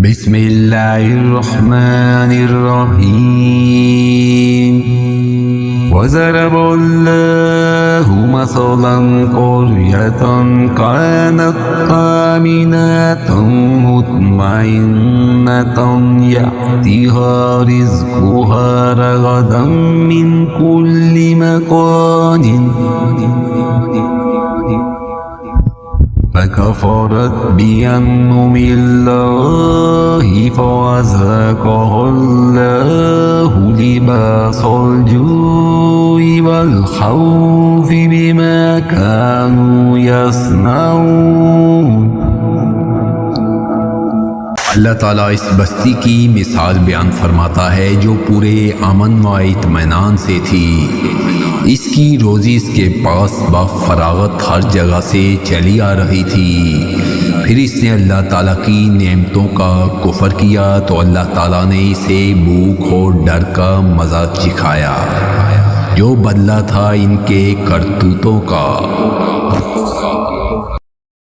बिस्मिल्लाहिर्रहमानिर्रहीम वज़रबल्लाहु मसलन क़ुर्यतन कानत आमिनतन मुत्मइन्नतन यअतिहा रिज़्क़ुहा रग़दन मिन कुल्लि मकानिन فكفرت بأنعم الله فأذاقها الله لباس الجوع والخوف بما كانوا يصنعون। अल्लाह ताला इस बस्ती की मिसाल बयान फरमाता है जो पूरे अमन व इत्मीनान से थी। इसकी रोज़ी इसके पास बाफरागत हर जगह से चली आ रही थी। फिर इसने अल्लाह ताला की नेमतों का कुफर किया तो अल्लाह ताला ने इसे भूख और डर का मज़ा चिखाया जो बदला था इनके करतूतों का।